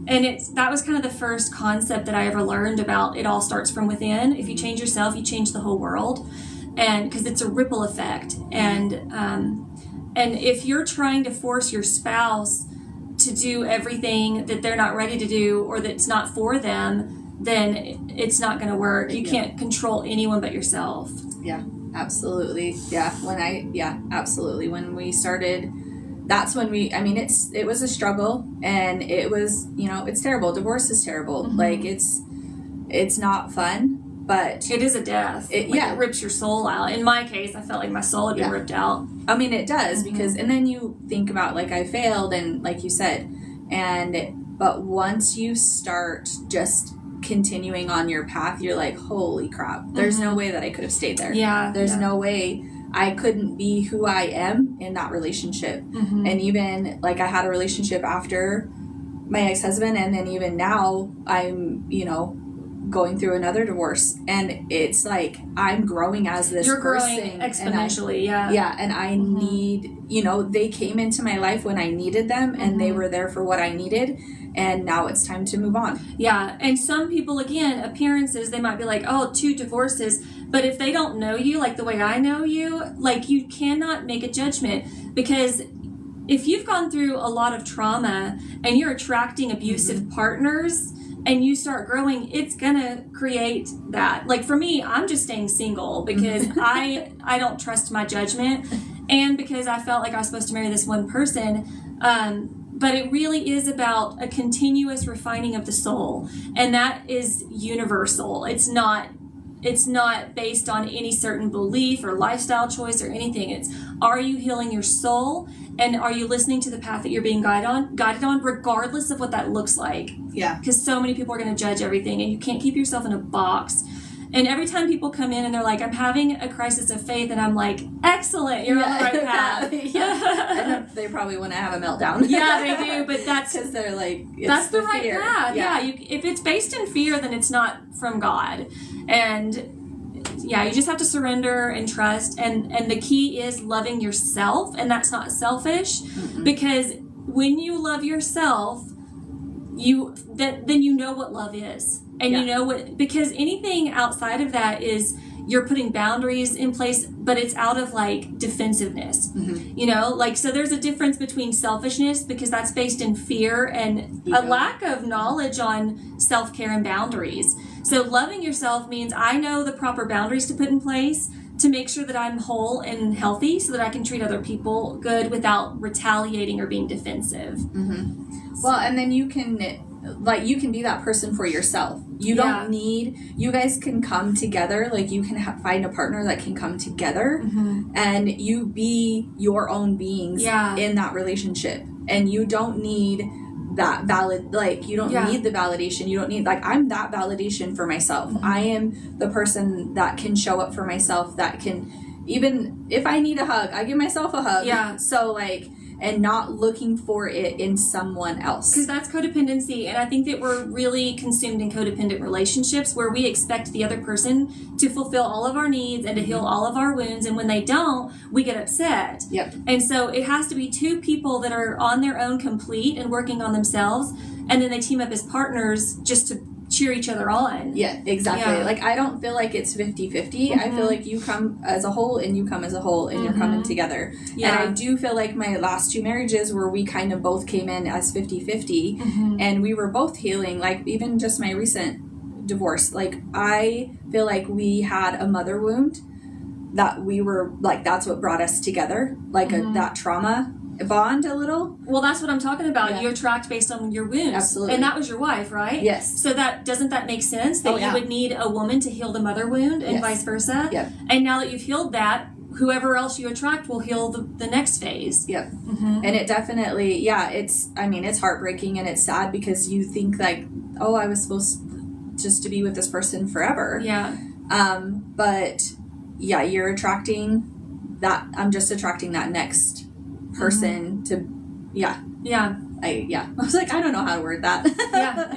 And that was kind of the first concept that I ever learned about. It all starts from within. If you change yourself, you change the whole world, and because it's a ripple effect. And if you're trying to force your spouse to do everything that they're not ready to do or that's not for them, then it's not going to work. You can't control anyone but yourself. Yeah, absolutely. Yeah, absolutely. When we started. That's when it was a struggle, and it was, it's terrible. Divorce is terrible. Like it's not fun, but it is a death. It rips your soul out. In my case, I felt like my soul had been ripped out. I mean, it does because, and then you think about like I failed, and like you said, but once you start just continuing on your path, you're like, holy crap, there's no way that I could have stayed there. There's no way I couldn't be who I am in that relationship. And even like I had a relationship after my ex-husband, and then even now I'm, going through another divorce, and it's like I'm growing as this You're person. Growing exponentially, and I need, they came into my life when I needed them, and they were there for what I needed, and now it's time to move on. Yeah, and some people, again, appearances, they might be like, oh, 2 divorces, but if they don't know you like the way I know you, like you cannot make a judgment, because if you've gone through a lot of trauma and you're attracting abusive partners and you start growing, it's gonna create that. Like for me, I'm just staying single because I don't trust my judgment, and because I felt like I was supposed to marry this one person. But it really is about a continuous refining of the soul, and that is universal. It's not based on any certain belief or lifestyle choice or anything. It's, are you healing your soul, and are you listening to the path that you're being guided on, regardless of what that looks like? Yeah. Because so many people are going to judge everything, and you can't keep yourself in a box. And every time people come in and they're like, I'm having a crisis of faith, and I'm like, excellent, you're on the right path. And they probably want to have a meltdown. Yeah, they do, but that's because they're like, that's the right fear. path. Yeah, if it's based in fear, then it's not from God. And yeah, you just have to surrender and trust. And the key is loving yourself, and that's not selfish, because when you love yourself, then you know what love is. And you know what, because anything outside of that is you're putting boundaries in place, but it's out of like defensiveness, you know, like, so there's a difference between selfishness, because that's based in fear and a lack of knowledge on self-care and boundaries. So loving yourself means I know the proper boundaries to put in place to make sure that I'm whole and healthy so that I can treat other people good without retaliating or being defensive. Well, and then you can be that person for yourself. You don't need, you guys can come together, like you can find a partner that can come together and you be your own beings in that relationship. And you don't need that you don't need the validation. You don't need, like, I'm that validation for myself. I am the person that can show up for myself, that can, even if I need a hug, I give myself a hug. Yeah. So like, and not looking for it in someone else. Because that's codependency. And I think that we're really consumed in codependent relationships where we expect the other person to fulfill all of our needs and to heal all of our wounds. And when they don't, we get upset. Yep. And so it has to be two people that are on their own, complete and working on themselves. And then they team up as partners just to cheer each other on. Yeah, exactly. Like, I don't feel like it's 50-50. I feel like you come as a whole and you come as a whole and you're coming together. Yeah. And I do feel like my last two marriages where we kind of both came in as 50-50 and we were both healing, like even just my recent divorce, like I feel like we had a mother wound that we were like, that's what brought us together, like that trauma bond a little. Well, that's what I'm talking about. Yeah. You attract based on your wounds. Absolutely. And that was your wife, right? Yes. So doesn't that make sense that you would need a woman to heal the mother wound and vice versa? Yep. And now that you've healed that, whoever else you attract will heal the next phase. Yep. And it definitely, it's heartbreaking and it's sad because you think like, oh, I was supposed just to be with this person forever. Yeah. But you're attracting that. I'm just attracting that next person to I was like, I don't know how to word that.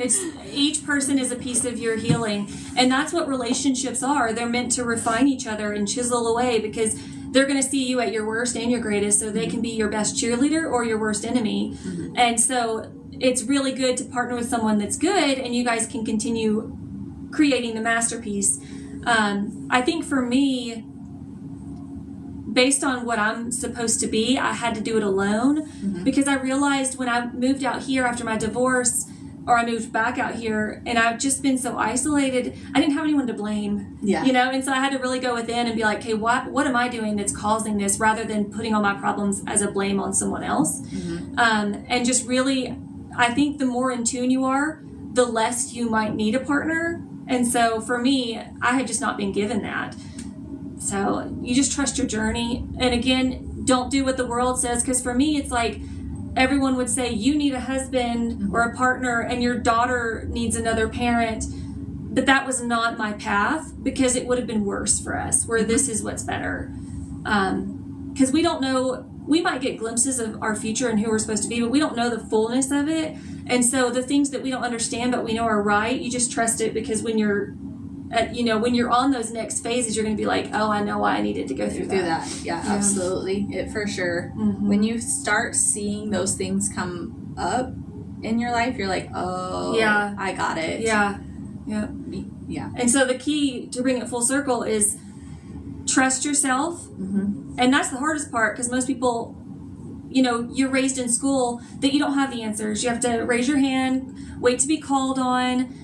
It's each person is a piece of your healing, and that's what relationships are. They're meant to refine each other and chisel away, because they're going to see you at your worst and your greatest, so they can be your best cheerleader or your worst enemy. And so it's really good to partner with someone that's good, and you guys can continue creating the masterpiece. I think for me, based on what I'm supposed to be, I had to do it alone because I realized when I moved out here after my divorce, or I moved back out here, and I've just been so isolated, I didn't have anyone to blame, you know? And so I had to really go within and be like, hey, what am I doing that's causing this, rather than putting all my problems as a blame on someone else. And just really, I think the more in tune you are, the less you might need a partner. And so for me, I had just not been given that. So you just trust your journey. And again, don't do what the world says. Because for me, it's like everyone would say you need a husband or a partner and your daughter needs another parent. But that was not my path, because it would have been worse for us, where this is what's better. Because we don't know, we might get glimpses of our future and who we're supposed to be, but we don't know the fullness of it. And so the things that we don't understand but we know are right, you just trust it, because when you're when you're on those next phases, you're going to be like, oh, I know why I needed to go through that. Yeah, absolutely. It for sure. When you start seeing those things come up in your life, you're like, oh, I got it. Yeah. And so the key to bring it full circle is trust yourself. And that's the hardest part, because most people, you're raised in school that you don't have the answers. You have to raise your hand, wait to be called on.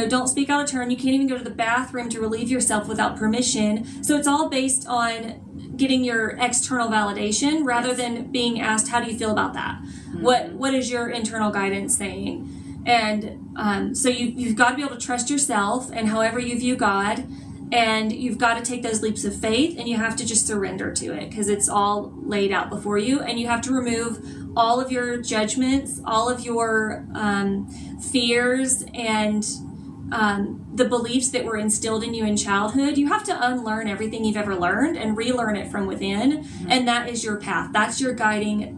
Don't speak out of turn. You can't even go to the bathroom to relieve yourself without permission. So it's all based on getting your external validation rather than being asked, how do you feel about that? What is your internal guidance saying? And so you've got to be able to trust yourself and however you view God. And you've got to take those leaps of faith, and you have to just surrender to it, because it's all laid out before you. And you have to remove all of your judgments, all of your fears, and the beliefs that were instilled in you in childhood. You have to unlearn everything you've ever learned and relearn it from within. And that is your path. That's your guiding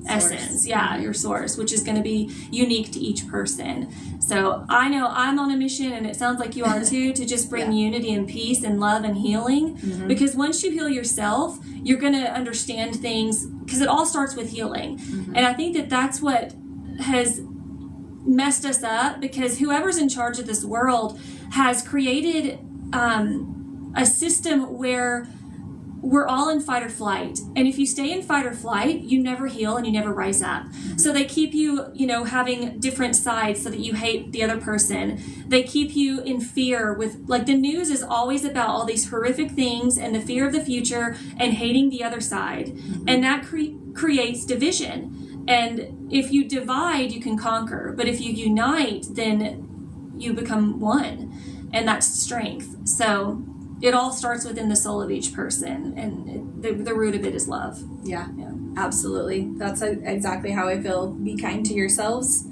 essence. Yeah, your source, which is going to be unique to each person. So I know I'm on a mission, and it sounds like you are too, to just bring unity and peace and love and healing. Because once you heal yourself, you're going to understand things, because it all starts with healing. And I think that that's what has messed us up, because whoever's in charge of this world has created a system where we're all in fight or flight. And if you stay in fight or flight, you never heal and you never rise up. So they keep you, having different sides so that you hate the other person. They keep you in fear with, like, the news is always about all these horrific things and the fear of the future and hating the other side. And that creates division. And if you divide, you can conquer. But if you unite, then you become one. And that's strength. So it all starts within the soul of each person, and the root of it is love. Yeah, absolutely. That's exactly how I feel. Be kind to yourselves,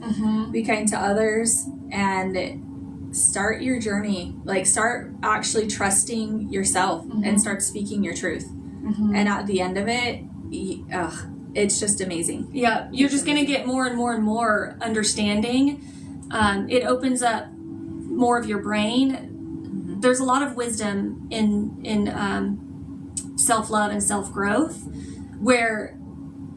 be kind to others, and start your journey. Like, start actually trusting yourself and start speaking your truth. And at the end of it, it's just amazing. Yeah, you're just going to get more and more and more understanding. It opens up more of your brain. There's a lot of wisdom in self-love and self-growth, where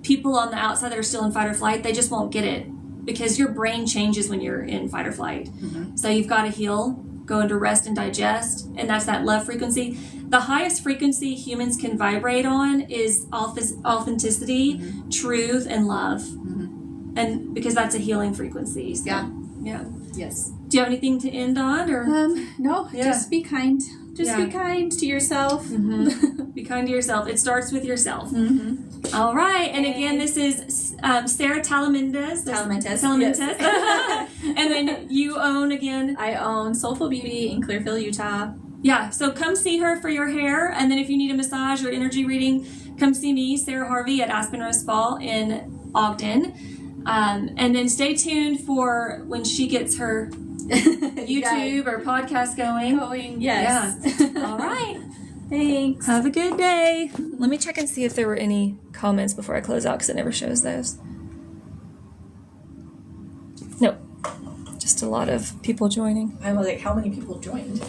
people on the outside that are still in fight or flight, they just won't get it, because your brain changes when you're in fight or flight. So you've got to heal, go into rest and digest, and that's that love frequency. The highest frequency humans can vibrate on is authenticity, truth, and love. And because that's a healing frequency. So, yeah. Yes. Do you have anything to end on, or? No, just be kind. Just be kind to yourself. Be kind to yourself. It starts with yourself. All right. And again, this is Sarah Talamantez. Yes. And then you own, again? I own Soulful Beauty in Clearfield, Utah. Yeah. So come see her for your hair. And then if you need a massage or energy reading, come see me, Sarah Harvey, at Aspen Rose Spa in Ogden. And then stay tuned for when she gets her YouTube or podcast going. Yes. Yeah. All right. Thanks. Have a good day. Let me check and see if there were any comments before I close out, because it never shows those. Nope. Just a lot of people joining. I was like, how many people joined?